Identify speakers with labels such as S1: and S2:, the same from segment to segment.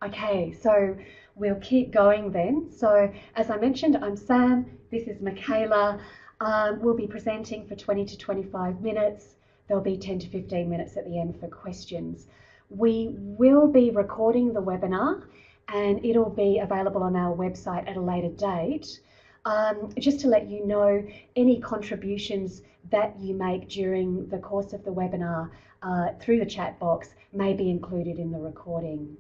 S1: Okay, so we'll keep going then. So as I mentioned, I'm Sam, this is Michaela. We'll be presenting for 20 to 25 minutes. There'll be 10 to 15 minutes at the end for questions. We will be recording the webinar and it'll be available on our website at a later date. Just to let you know, any contributions that you make during the course of the webinar through the chat box may be included in the recording.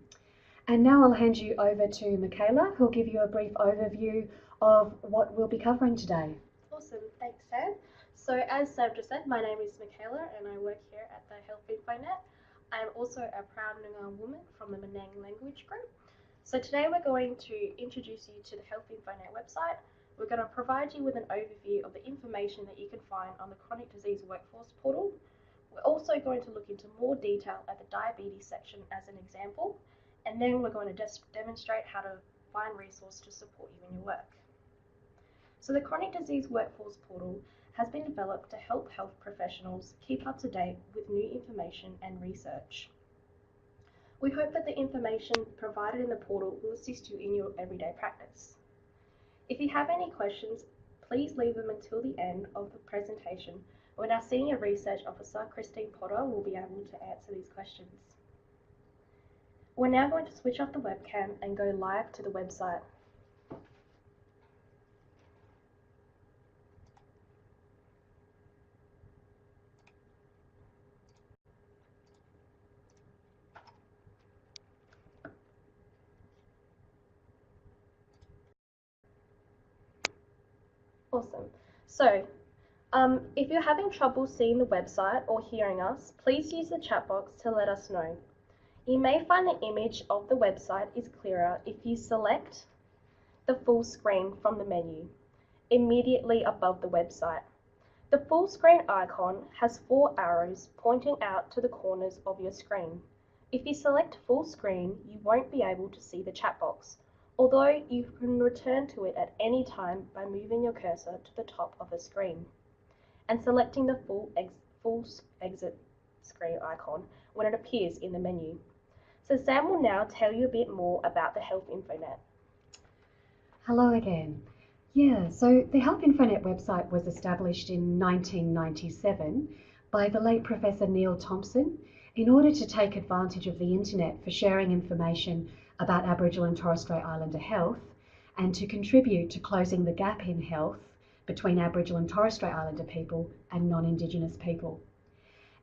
S1: And now I'll hand you over to Michaela, who'll give you a brief overview of what we'll be covering today.
S2: Awesome, thanks Sam. So as Sam just said, my name is Michaela and I work here at the HealthInfoNet. I am also a proud Noongar woman from the Menang language group. So today we're going to introduce you to the HealthInfoNet website. We're going to provide you with an overview of the information that you can find on the Chronic Disease Workforce portal. We're also going to look into more detail at the diabetes section as an example, and then we're going to just demonstrate how to find resources to support you in your work. So the Chronic Disease Workforce portal has been developed to help health professionals keep up to date with new information and research. We hope that the information provided in the portal will assist you in your everyday practice. If you have any questions, please leave them until the end of the presentation, when our Senior Research Officer, Christine Potter, will be able to answer these questions. We're now going to switch off the webcam and go live to the website. Awesome. So, if you're having trouble seeing the website or hearing us, please use the chat box to let us know. You may find the image of the website is clearer if you select the full screen from the menu, immediately above the website. The full screen icon has 4 arrows pointing out to the corners of your screen. If you select full screen, you won't be able to see the chat box, although you can return to it at any time by moving your cursor to the top of the screen and selecting the full exit screen icon when it appears in the menu. So Sam will now tell you a bit more about the HealthInfoNet.
S1: Hello again. Yeah, so the HealthInfoNet website was established in 1997 by the late Professor Neil Thompson in order to take advantage of the internet for sharing information about Aboriginal and Torres Strait Islander health and to contribute to closing the gap in health between Aboriginal and Torres Strait Islander people and non-Indigenous people.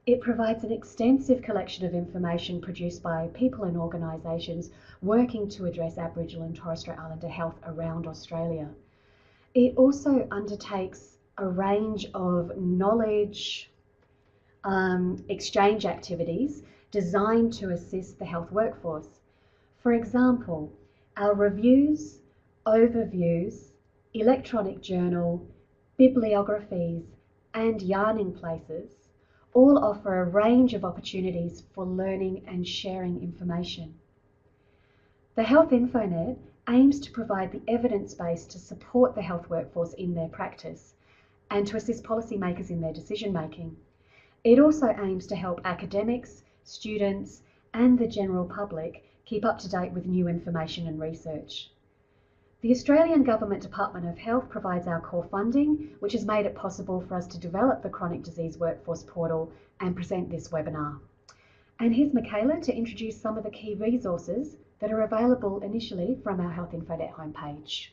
S1: It provides an extensive collection of information produced by people and organisations working to address Aboriginal and Torres Strait Islander health around Australia. It also undertakes a range of knowledge exchange activities designed to assist the health workforce. For example, our reviews, overviews, electronic journal, bibliographies, and yarning places all offer a range of opportunities for learning and sharing information. The HealthInfoNet aims to provide the evidence base to support the health workforce in their practice and to assist policymakers in their decision making. It also aims to help academics, students, and the general public keep up to date with new information and research. The Australian Government Department of Health provides our core funding, which has made it possible for us to develop the Chronic Disease Workforce Portal and present this webinar. And here's Michaela to introduce some of the key resources that are available initially from our HealthInfoNet homepage.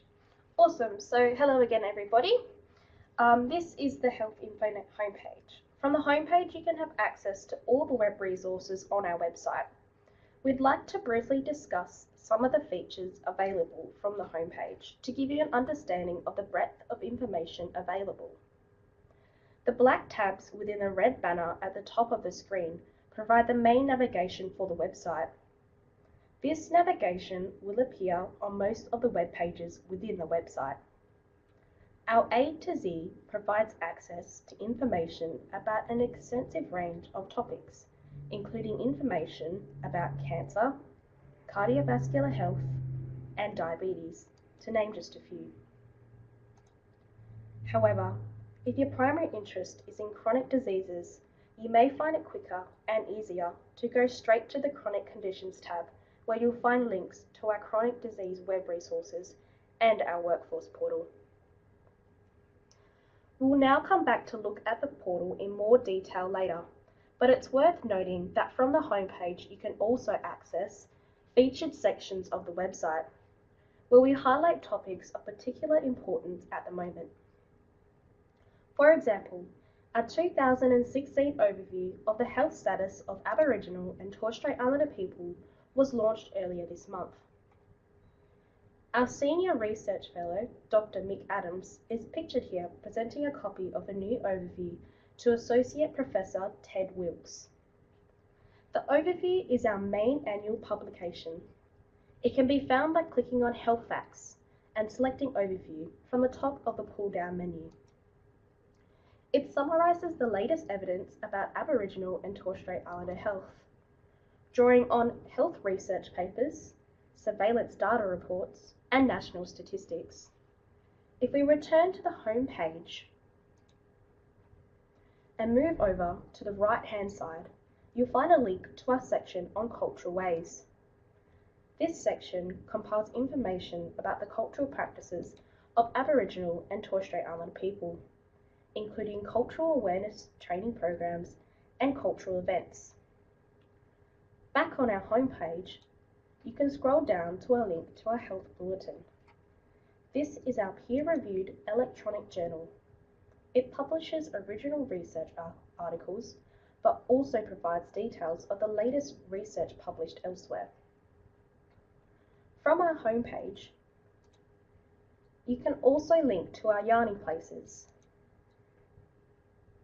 S2: Awesome. So hello again, everybody. This is the HealthInfoNet homepage. From the homepage, you can have access to all the web resources on our website. We'd like to briefly discuss some of the features available from the homepage to give you an understanding of the breadth of information available. The black tabs within the red banner at the top of the screen provide the main navigation for the website. This navigation will appear on most of the web pages within the website. Our A to Z provides access to information about an extensive range of topics, including information about cancer, cardiovascular health, and diabetes, to name just a few. However, if your primary interest is in chronic diseases, you may find it quicker and easier to go straight to the Chronic Conditions tab where you'll find links to our chronic disease web resources and our workforce portal. We will now come back to look at the portal in more detail later, but it's worth noting that from the homepage you can also access featured sections of the website, where we highlight topics of particular importance at the moment. For example, our 2016 overview of the health status of Aboriginal and Torres Strait Islander people was launched earlier this month. Our Senior Research Fellow, Dr. Mick Adams, is pictured here presenting a copy of the new overview to Associate Professor Ted Wilkes. The overview is our main annual publication. It can be found by clicking on Health Facts and selecting Overview from the top of the pull-down menu. It summarises the latest evidence about Aboriginal and Torres Strait Islander health, drawing on health research papers, surveillance data reports, and national statistics. If we return to the home page and move over to the right-hand side, you'll find a link to our section on cultural ways. This section compiles information about the cultural practices of Aboriginal and Torres Strait Islander people, including cultural awareness training programs and cultural events. Back on our homepage, you can scroll down to a link to our health bulletin. This is our peer-reviewed electronic journal. It publishes original research articles, but also provides details of the latest research published elsewhere. From our homepage, you can also link to our Yarning Places.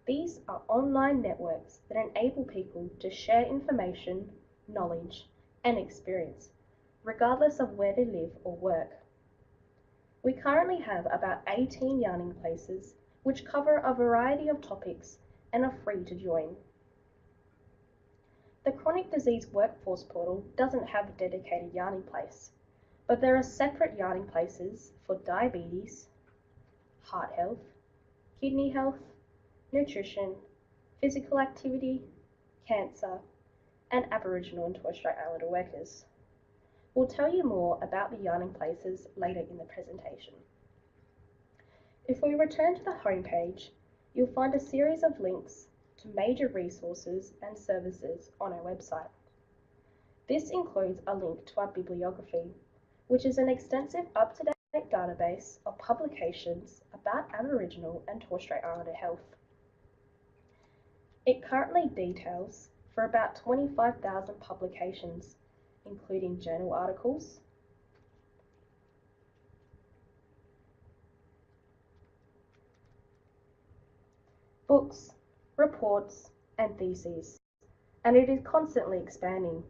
S2: These are online networks that enable people to share information, knowledge, and experience, regardless of where they live or work. We currently have about 18 Yarning Places, which cover a variety of topics and are free to join. The Chronic Disease Workforce Portal doesn't have a dedicated Yarning Place, but there are separate Yarning Places for diabetes, heart health, kidney health, nutrition, physical activity, cancer, and Aboriginal and Torres Strait Islander workers. We'll tell you more about the Yarning Places later in the presentation. If we return to the homepage, you'll find a series of links to major resources and services on our website. This includes a link to our bibliography, which is an extensive up-to-date database of publications about Aboriginal and Torres Strait Islander health. It currently details for about 25,000 publications, including journal articles, books, reports, and theses, and it is constantly expanding.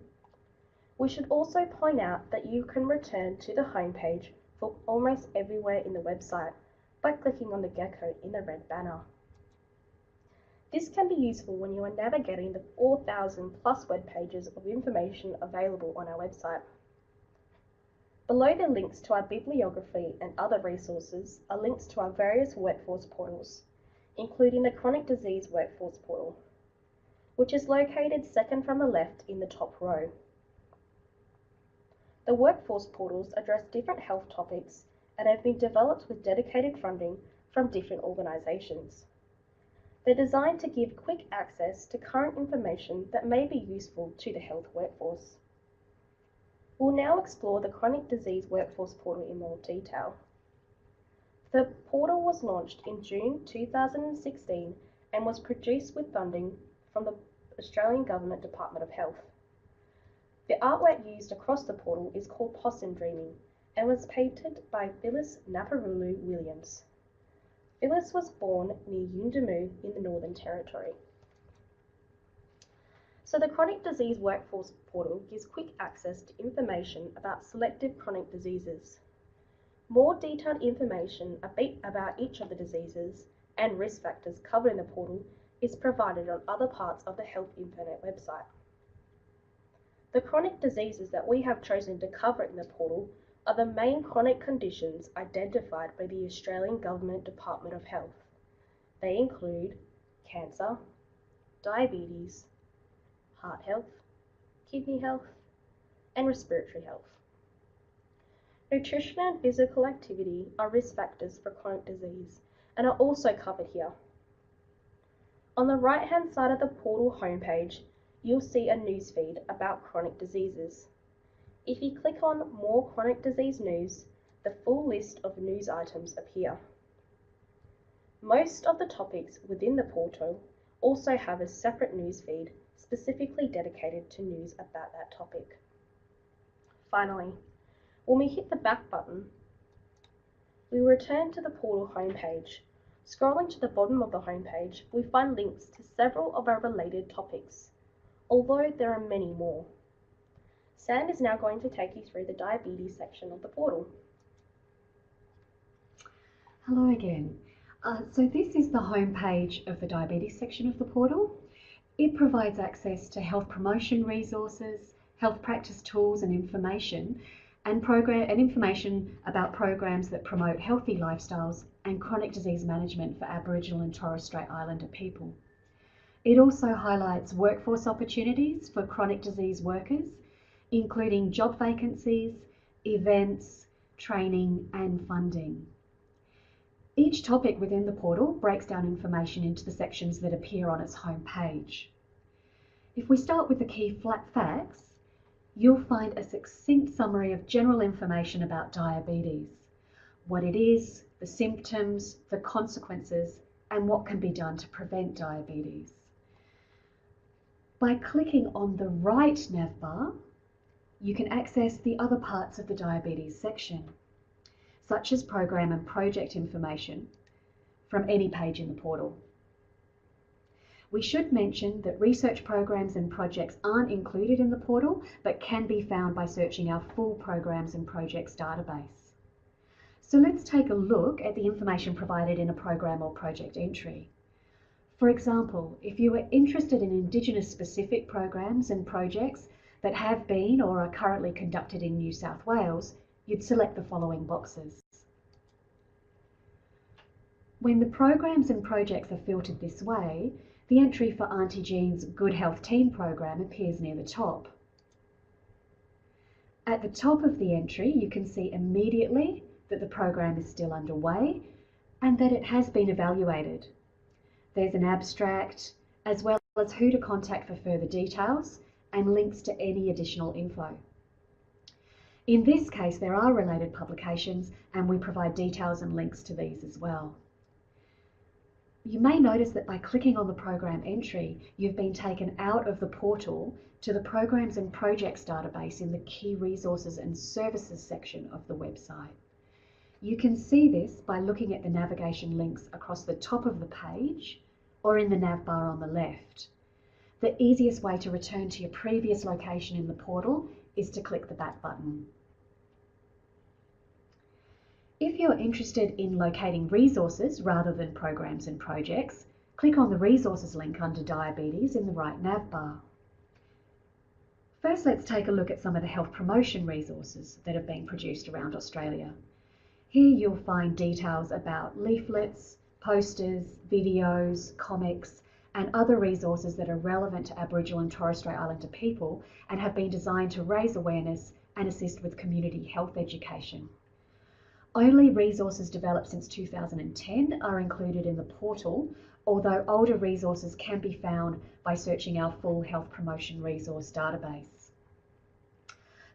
S2: We should also point out that you can return to the homepage for almost everywhere in the website by clicking on the gecko in the red banner. This can be useful when you are navigating the 4,000 plus web pages of information available on our website. Below the links to our bibliography and other resources are links to our various workforce portals, including the Chronic Disease Workforce Portal, which is located second from the left in the top row. The workforce portals address different health topics and have been developed with dedicated funding from different organisations. They're designed to give quick access to current information that may be useful to the health workforce. We'll now explore the Chronic Disease Workforce Portal in more detail. The portal was launched in June 2016 and was produced with funding from the Australian Government Department of Health. The artwork used across the portal is called Possum Dreaming and was painted by Phyllis Naparulu Williams. Phyllis was born near Yuendumu in the Northern Territory. So the Chronic Disease Workforce Portal gives quick access to information about selective chronic diseases. More detailed information about each of the diseases and risk factors covered in the portal is provided on other parts of the HealthInfoNet website. The chronic diseases that we have chosen to cover in the portal are the main chronic conditions identified by the Australian Government Department of Health. They include cancer, diabetes, heart health, kidney health, and respiratory health. Nutrition and physical activity are risk factors for chronic disease and are also covered here. On the right-hand side of the portal homepage, you'll see a newsfeed about chronic diseases. If you click on More Chronic Disease News, the full list of news items appear. Most of the topics within the portal also have a separate newsfeed specifically dedicated to news about that topic. Finally, when we hit the back button, we return to the portal homepage. Scrolling to the bottom of the homepage, we find links to several of our related topics, although there are many more. Sam is now going to take you through the diabetes section of the portal.
S1: Hello again. So this is the homepage of the diabetes section of the portal. It provides access to health promotion resources, health practice tools and information, and information about programs that promote healthy lifestyles and chronic disease management for Aboriginal and Torres Strait Islander people. It also highlights workforce opportunities for chronic disease workers, including job vacancies, events, training and funding. Each topic within the portal breaks down information into the sections that appear on its home page. If we start with the key facts, you'll find a succinct summary of general information about diabetes, what it is, the symptoms, the consequences, and what can be done to prevent diabetes. By clicking on the right navbar, you can access the other parts of the diabetes section, such as program and project information from any page in the portal. We should mention that research programs and projects aren't included in the portal, but can be found by searching our full programs and projects database. So let's take a look at the information provided in a program or project entry. For example, if you are interested in Indigenous specific programs and projects that have been or are currently conducted in New South Wales, you'd select the following boxes. When the programs and projects are filtered this way, the entry for Auntie Jean's Good Health Team program appears near the top. At the top of the entry, you can see immediately that the program is still underway and that it has been evaluated. There's an abstract, as well as who to contact for further details and links to any additional info. In this case, there are related publications and we provide details and links to these as well. You may notice that by clicking on the program entry, you've been taken out of the portal to the Programs and Projects database in the Key Resources and Services section of the website. You can see this by looking at the navigation links across the top of the page or in the navbar on the left. The easiest way to return to your previous location in the portal is to click the back button. If you're interested in locating resources rather than programs and projects, click on the resources link under diabetes in the right navbar. First, let's take a look at some of the health promotion resources that have been produced around Australia. Here you'll find details about leaflets, posters, videos, comics, and other resources that are relevant to Aboriginal and Torres Strait Islander people and have been designed to raise awareness and assist with community health education. Only resources developed since 2010 are included in the portal, although older resources can be found by searching our full health promotion resource database.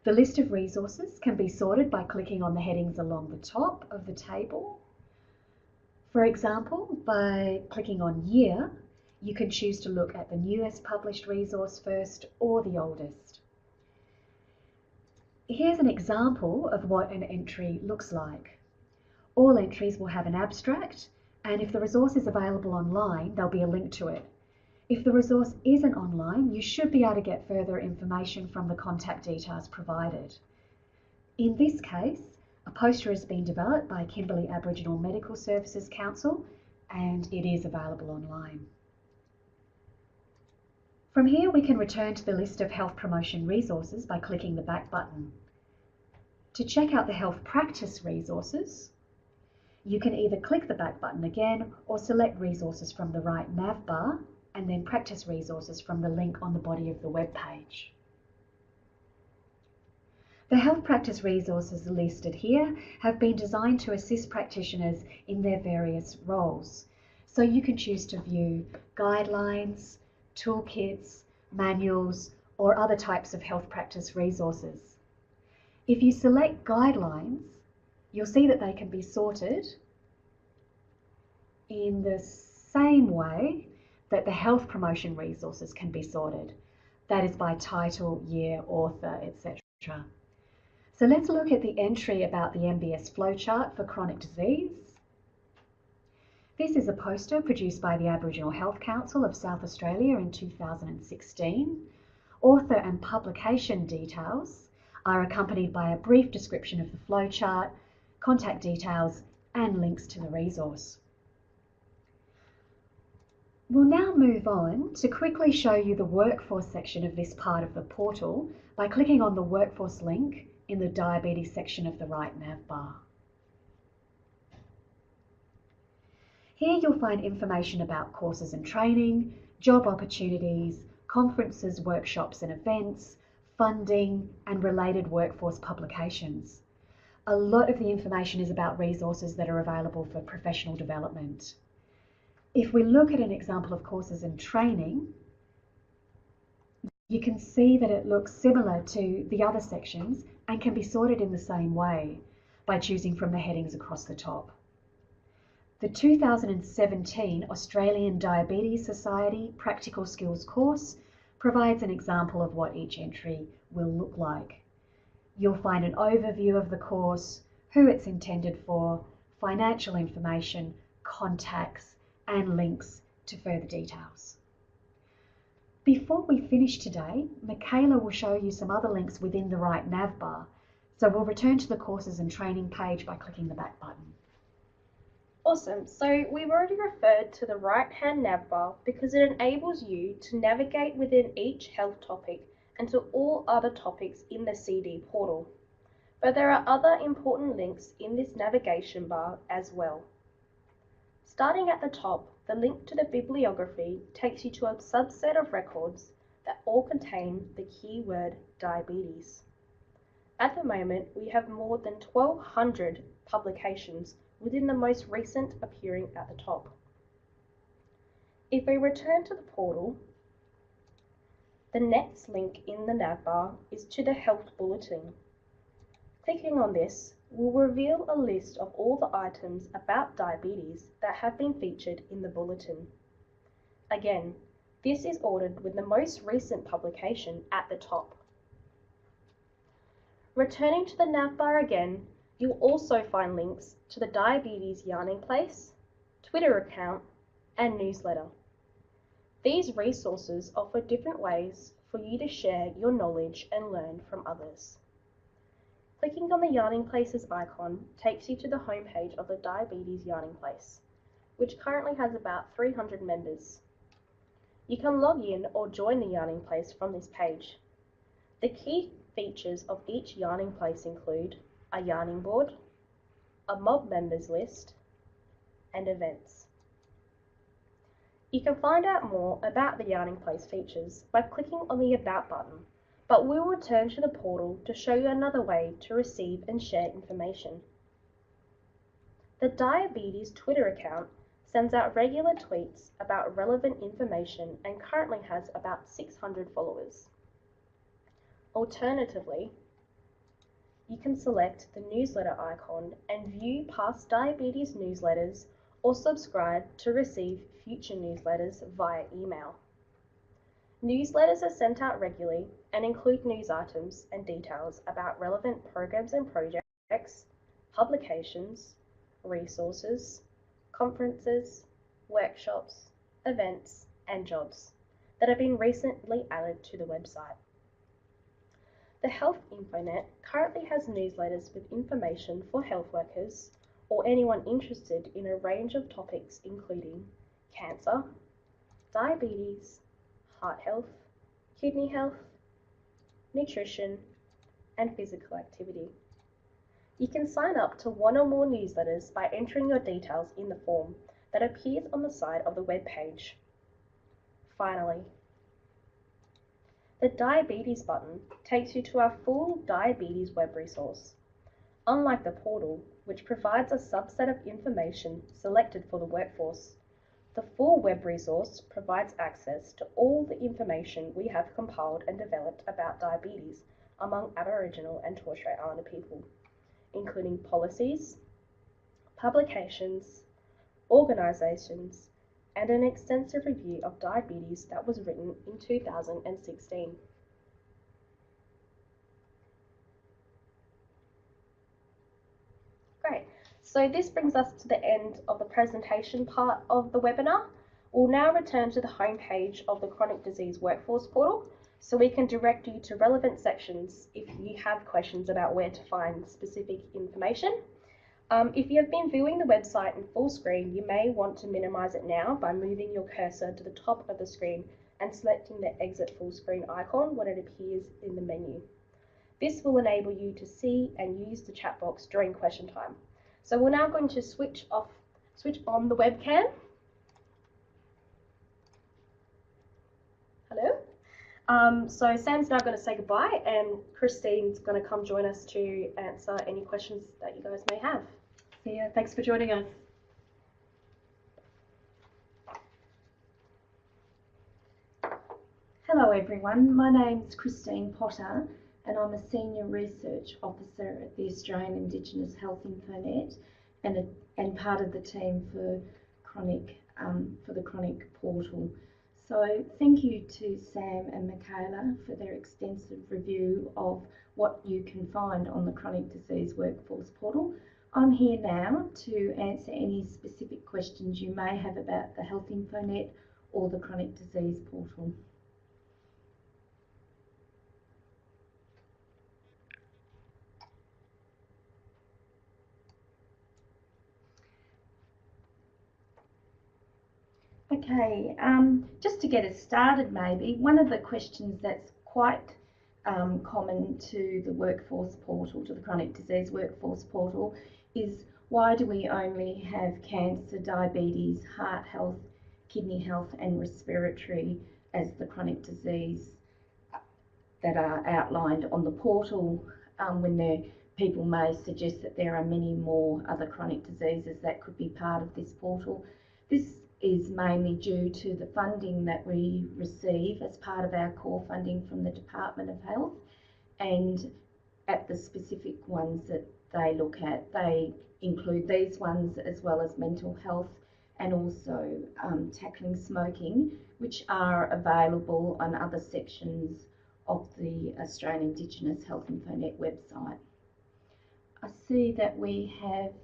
S1: The list of resources can be sorted by clicking on the headings along the top of the table. For example, by clicking on Year, you can choose to look at the newest published resource first or the oldest. Here's an example of what an entry looks like. All entries will have an abstract, and if the resource is available online, there'll be a link to it. If the resource isn't online, you should be able to get further information from the contact details provided. In this case, a poster has been developed by Kimberley Aboriginal Medical Services Council, and it is available online. From here, we can return to the list of health promotion resources by clicking the back button. To check out the health practice resources, you can either click the back button again or select resources from the right navbar and then practice resources from the link on the body of the web page. The health practice resources listed here have been designed to assist practitioners in their various roles. So you can choose to view guidelines, toolkits, manuals, or other types of health practice resources. If you select guidelines, you'll see that they can be sorted in the same way that the health promotion resources can be sorted. That is by title, year, author, etc. So let's look at the entry about the MBS flowchart for chronic disease. This is a poster produced by the Aboriginal Health Council of South Australia in 2016. Author and publication details are accompanied by a brief description of the flowchart, contact details, and links to the resource. We'll now move on to quickly show you the workforce section of this part of the portal by clicking on the workforce link in the diabetes section of the right nav bar. Here you'll find information about courses and training, job opportunities, conferences, workshops and events, funding, and related workforce publications. A lot of the information is about resources that are available for professional development. If we look at an example of courses and training, you can see that it looks similar to the other sections and can be sorted in the same way by choosing from the headings across the top. The 2017 Australian Diabetes Society Practical Skills course provides an example of what each entry will look like. You'll find an overview of the course, who it's intended for, financial information, contacts, and links to further details. Before we finish today, Michaela will show you some other links within the right nav bar. So we'll return to the courses and training page by clicking the back button.
S2: Awesome, so we've already referred to the right-hand nav bar because it enables you to navigate within each health topic and to all other topics in the CD portal. But there are other important links in this navigation bar as well. Starting at the top, the link to the bibliography takes you to a subset of records that all contain the keyword diabetes. At the moment, we have more than 1,200 publications within the most recent appearing at the top. If we return to the portal, the next link in the nav bar is to the Health Bulletin. Clicking on this will reveal a list of all the items about diabetes that have been featured in the bulletin. Again, this is ordered with the most recent publication at the top. Returning to the nav bar again, you'll also find links to the Diabetes Yarning Place, Twitter account, and newsletter. These resources offer different ways for you to share your knowledge and learn from others. Clicking on the Yarning Places icon takes you to the homepage of the Diabetes Yarning Place, which currently has about 300 members. You can log in or join the Yarning Place from this page. The key features of each Yarning Place include a yarning board, a mob members list, and events. You can find out more about the Yarning Place features by clicking on the About button, but we'll return to the portal to show you another way to receive and share information. The Diabetes Twitter account sends out regular tweets about relevant information and currently has about 600 followers. Alternatively, you can select the newsletter icon and view past diabetes newsletters or subscribe to receive future newsletters via email. Newsletters are sent out regularly and include news items and details about relevant programs and projects, publications, resources, conferences, workshops, events, and jobs that have been recently added to the website. The HealthInfoNet currently has newsletters with information for health workers or anyone interested in a range of topics including cancer, diabetes, heart health, kidney health, nutrition, and physical activity. You can sign up to one or more newsletters by entering your details in the form that appears on the side of the web page. Finally, The Diabetes button takes you to our full diabetes web resource. Unlike the portal, which provides a subset of information selected for the workforce, the full web resource provides access to all the information we have compiled and developed about diabetes among Aboriginal and Torres Strait Islander people, including policies, publications, organisations, and an extensive review of diabetes that was written in 2016. Great. So this brings us to the end of the presentation part of the webinar. We'll now return to the homepage of the Chronic Disease Workforce Portal so we can direct you to relevant sections if you have questions about where to find specific information. If you have been viewing the website in full screen, you may want to minimize it now by moving your cursor to the top of the screen and selecting the Exit Full Screen icon when it appears in the menu. This will enable you to see and use the chat box during question time. So we're now going to switch on the webcam. Hello. So Sam's now going to say goodbye and Christine's going to come join us to answer any questions that you guys may have.
S1: See ya. Thanks for joining us. Hello everyone, my name's Christine Potter and I'm a Senior Research Officer at the Australian Indigenous HealthInfoNet and part of the team for the Chronic Portal. So thank you to Sam and Michaela for their extensive review of what you can find on the Chronic Disease Workforce Portal. I'm here now to answer any specific questions you may have about the HealthInfoNet or the Chronic Disease Portal. Okay, just to get us started maybe, one of the questions that's quite common to the workforce portal, to the Chronic Disease Workforce Portal, is why do we only have cancer, diabetes, heart health, kidney health and respiratory as the chronic disease that are outlined on the portal, when people may suggest that there are many more other chronic diseases that could be part of this portal. This is mainly due to the funding that we receive as part of our core funding from the Department of Health, and at the specific ones that they look at, they include these ones as well as mental health and also tackling smoking, which are available on other sections of the Australian Indigenous HealthInfoNet website. I see that we have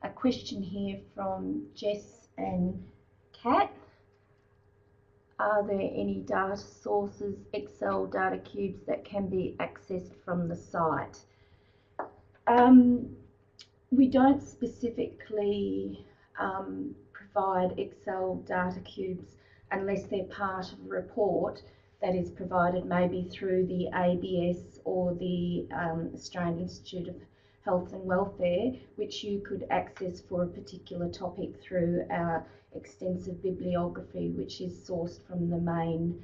S1: a question here from Jess and Kat. Are there any data sources, Excel data cubes that can be accessed from the site? We don't specifically provide Excel data cubes unless they're part of a report that is provided maybe through the ABS or the Australian Institute of Health and Welfare, which you could access for a particular topic through our extensive bibliography, which is sourced from the main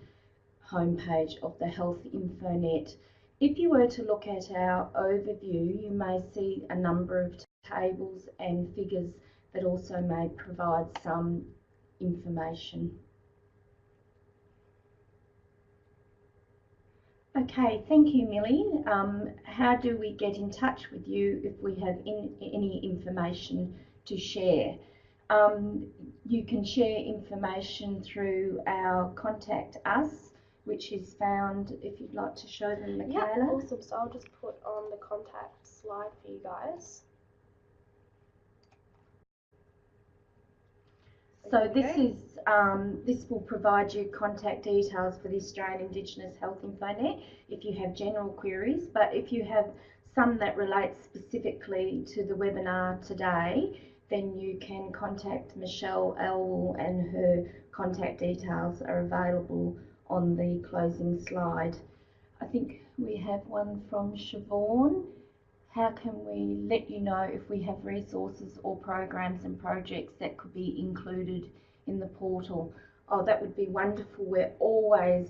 S1: homepage of the HealthInfoNet. If you were to look at our overview, you may see a number of tables and figures that also may provide some information. Okay, thank you, Millie. How do we get in touch with you if we have any information to share? You can share information through our Contact Us, which is found, if you'd like to show them, Michaela.
S2: Yeah, awesome. So I'll just put on the contact slide for you guys.
S1: So this will provide you contact details for the Australian Indigenous HealthInfoNet if you have general queries, but if you have some that relate specifically to the webinar today, then you can contact Michelle Elwell and her contact details are available on the closing slide. I think we have one from Siobhan. How can we let you know if we have resources or programs and projects that could be included in the portal?
S3: Oh, that would be wonderful. We're always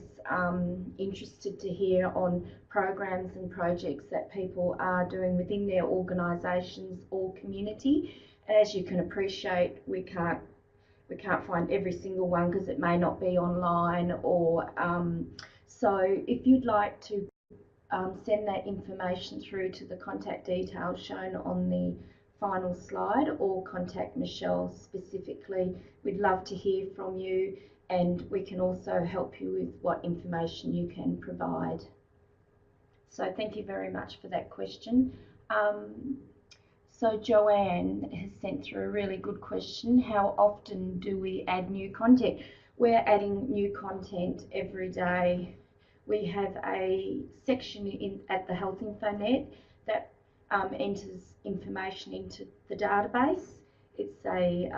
S3: interested to hear on programs and projects that people are doing within their organisations or community. And as you can appreciate, we can't find every single one because it may not be online, or so if you'd like to send that information through to the contact details shown on the final slide, or contact Michelle specifically. We'd love to hear from you, and we can also help you with what information you can provide. So thank you very much for that question. So Joanne has sent through a really good question. How often do we add new content? We're adding new content every day. We have a section at the HealthInfoNet that enters information into the database. It's a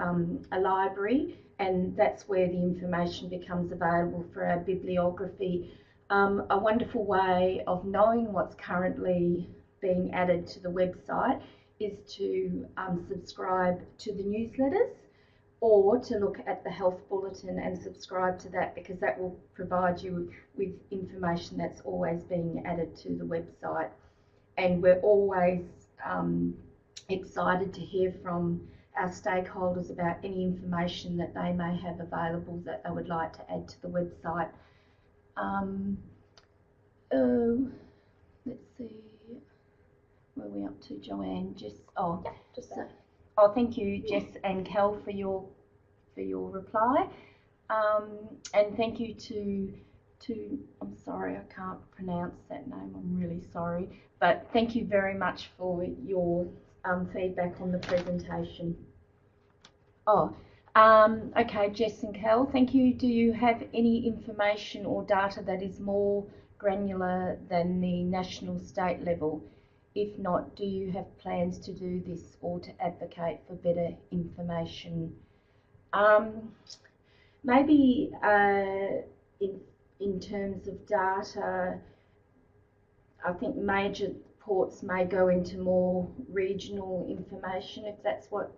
S3: library, and that's where the information becomes available for our bibliography. A wonderful way of knowing what's currently being added to the website is to subscribe to the newsletters, or to look at the health bulletin and subscribe to that, because that will provide you with information that's always being added to the website. And we're always excited to hear from our stakeholders about any information that they may have available that they would like to add to the website. Let's see, where are we up to, Joanne? Thank you, Jess and Kel, for your reply, and thank you to I'm sorry, I can't pronounce that name. I'm really sorry, but thank you very much for your feedback on the presentation. Okay, Jess and Kel, thank you. Do you have any information or data that is more granular than the national state level? If not, do you have plans to do this or to advocate for better information? Maybe in terms of data, I think major ports may go into more regional information, if that's what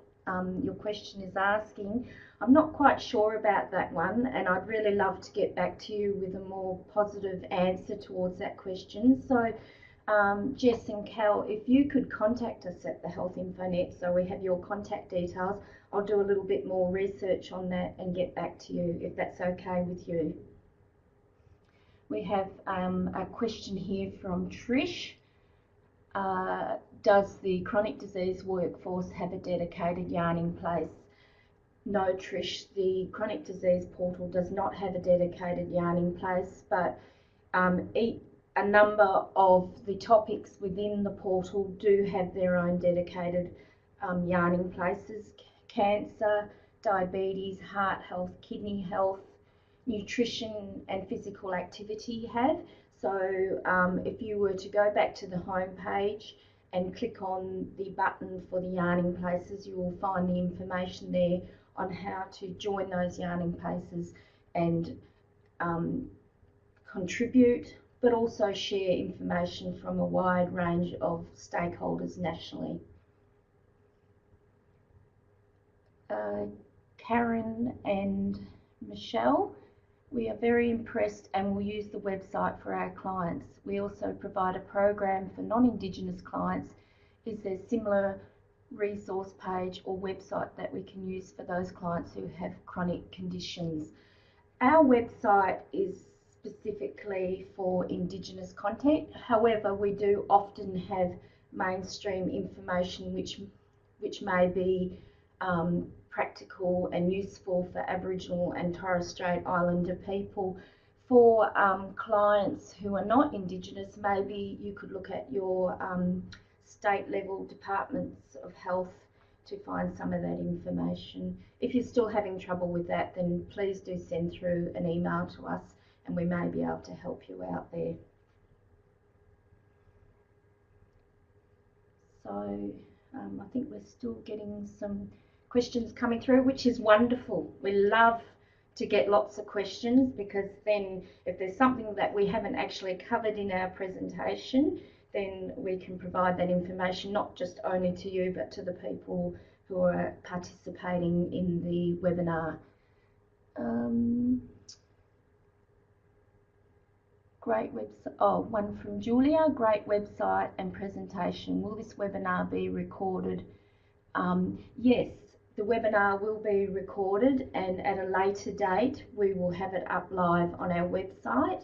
S3: your question is asking. I'm not quite sure about that one, and I'd really love to get back to you with a more positive answer towards that question. So Jess and Cal, if you could contact us at the HealthInfoNet, so we have your contact details, I'll do a little bit more research on that and get back to you, if that's okay with you. We have a question here from Trish. Does the chronic disease workforce have a dedicated yarning place? No, Trish, the chronic disease portal does not have a dedicated yarning place, but a number of the topics within the portal do have their own dedicated yarning places. Cancer, diabetes, heart health, kidney health, nutrition and physical activity have. So if you were to go back to the home page and click on the button for the yarning places, you will find the information there on how to join those yarning places and contribute, but also share information from a wide range of stakeholders nationally. Karen and Michelle, we are very impressed and will use the website for our clients. We also provide a program for non-Indigenous clients. Is there a similar resource page or website that we can use for those clients who have chronic conditions? Our website is specifically for Indigenous content. However, we do often have mainstream information which may be practical and useful for Aboriginal and Torres Strait Islander people. For clients who are not Indigenous, maybe you could look at your state level departments of health to find some of that information. If you're still having trouble with that, then please do send through an email to us and we may be able to help you out there. So I think we're still getting some questions coming through, which is wonderful. We love to get lots of questions, because then if there's something that we haven't actually covered in our presentation, then we can provide that information not just only to you but to the people who are participating in the webinar. great website. Oh, one from Julia. Great website and presentation. Will this webinar be recorded? Yes, the webinar will be recorded, and at a later date we will have it up live on our website,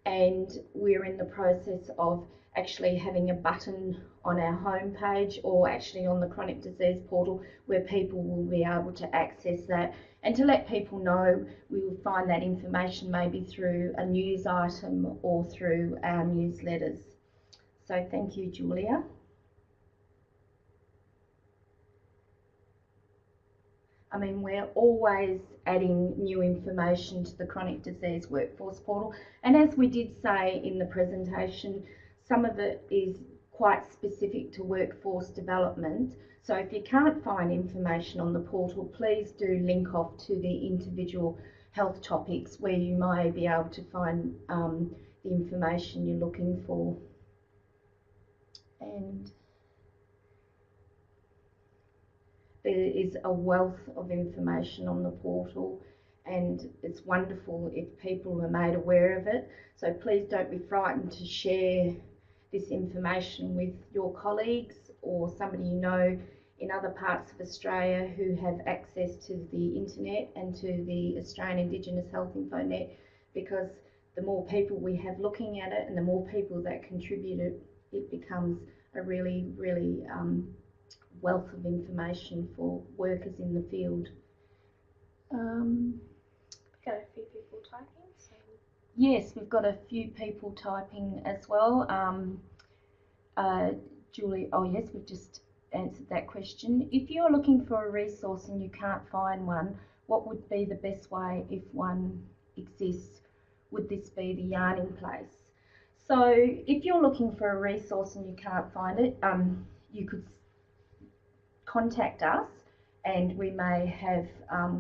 S3: and we're in the process of actually having a button on our homepage, or actually on the chronic disease portal, where people will be able to access that. And to let people know, we will find that information maybe through a news item or through our newsletters. So thank you, Julia. I mean, we're always adding new information to the Chronic Disease Workforce Portal. And as we did say in the presentation, some of it is quite specific to workforce development. So if you can't find information on the portal, please do link off to the individual health topics where you may be able to find the information you're looking for. And there is a wealth of information on the portal, and it's wonderful if people are made aware of it. So please don't be frightened to share this information with your colleagues or somebody you know in other parts of Australia who have access to the internet and to the Australian Indigenous HealthInfoNet, because the more people we have looking at it and the more people that contribute it becomes a really, really wealth of information for workers in the field.
S2: We've got a few people typing. So.
S3: Yes, we've got a few people typing as well. Julie, oh yes, we've just answered that question. If you're looking for a resource and you can't find one, what would be the best way if one exists? Would this be the yarning place? So if you're looking for a resource and you can't find it, you could contact us, and we may have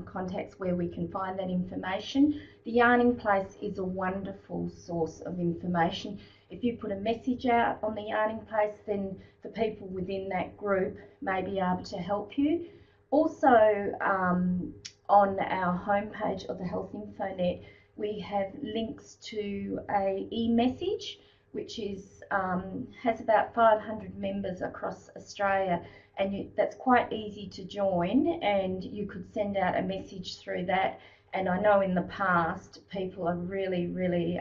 S3: contacts where we can find that information. The yarning place is a wonderful source of information. If you put a message out on the yarning place, then the people within that group may be able to help you. Also, on our homepage of the HealthInfoNet, we have links to a e-message, which is has about 500 members across Australia, and that's quite easy to join, and you could send out a message through that. And I know in the past people are really, really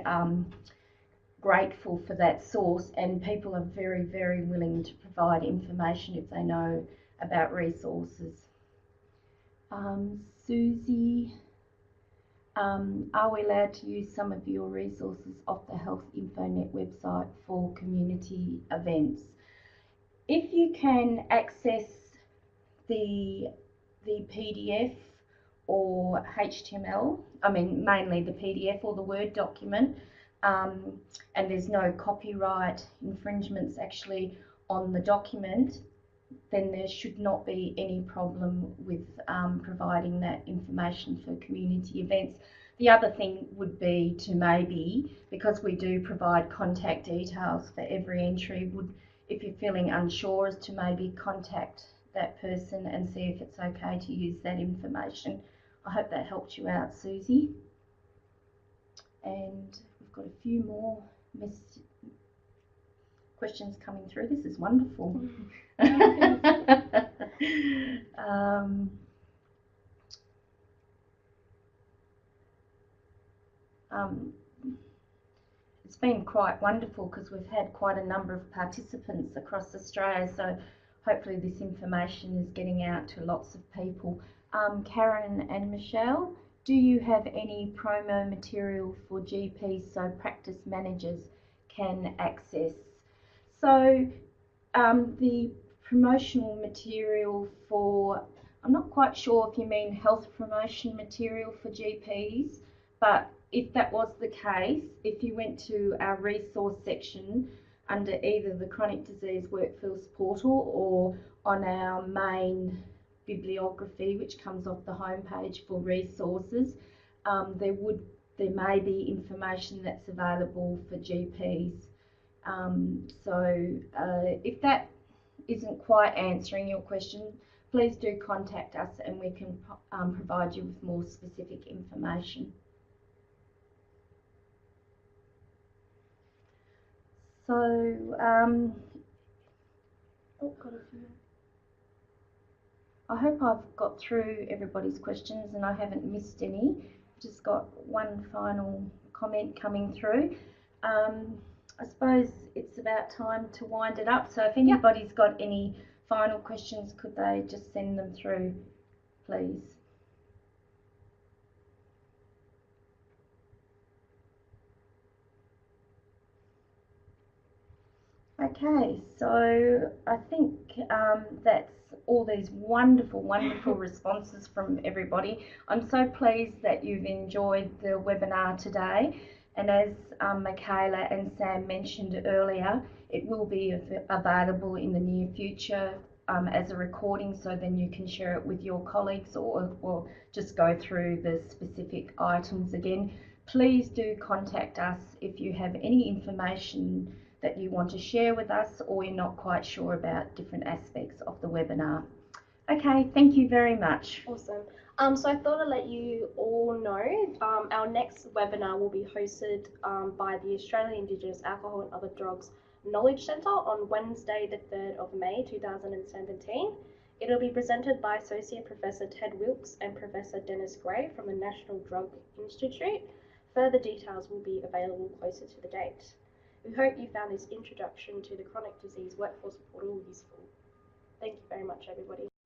S3: grateful for that source, and people are very, very willing to provide information if they know about resources. Susie, are we allowed to use some of your resources off the HealthInfoNet website for community events? If you can access the PDF or HTML, I mean mainly the PDF or the Word document, and there's no copyright infringements actually on the document, then there should not be any problem with providing that information for community events. The other thing would be to maybe, because we do provide contact details for every entry, if you're feeling unsure, as to maybe contact that person and see if it's okay to use that information. I hope that helped you out, Susie. And we've got a few more questions coming through. This is wonderful. It's been quite wonderful because we've had quite a number of participants across Australia, so hopefully this information is getting out to lots of people. Karen and Michelle, do you have any promo material for GPs so practice managers can access? So the promotional material for, I'm not quite sure if you mean health promotion material for GPs, but if that was the case, if you went to our resource section under either the Chronic Disease Workforce Portal or on our main bibliography, which comes off the homepage for resources, there may be information that's available for GPs. If that isn't quite answering your question, please do contact us and we can provide you with more specific information. So,
S2: Oh, got a few.
S3: I hope I've got through everybody's questions and I haven't missed any. Just got one final comment coming through. I suppose it's about time to wind it up. So if anybody's got any final questions, could they just send them through, please? Okay, so I think that's all these wonderful responses from everybody. I'm so pleased that you've enjoyed the webinar today. And as Michaela and Sam mentioned earlier, it will be available in the near future as a recording, so then you can share it with your colleagues or just go through the specific items again. Please do contact us if you have any information that you want to share with us or you're not quite sure about different aspects of the webinar. Okay, thank you very much.
S2: Awesome. So I thought I'd let you all know our next webinar will be hosted by the Australian Indigenous Alcohol and Other Drugs Knowledge Centre on Wednesday the 3rd of May 2017. It'll be presented by Associate Professor Ted Wilkes and Professor Dennis Gray from the National Drug Institute. Further details will be available closer to the date. We hope you found this introduction to the Chronic Disease Workforce Portal useful. Thank you very much, everybody.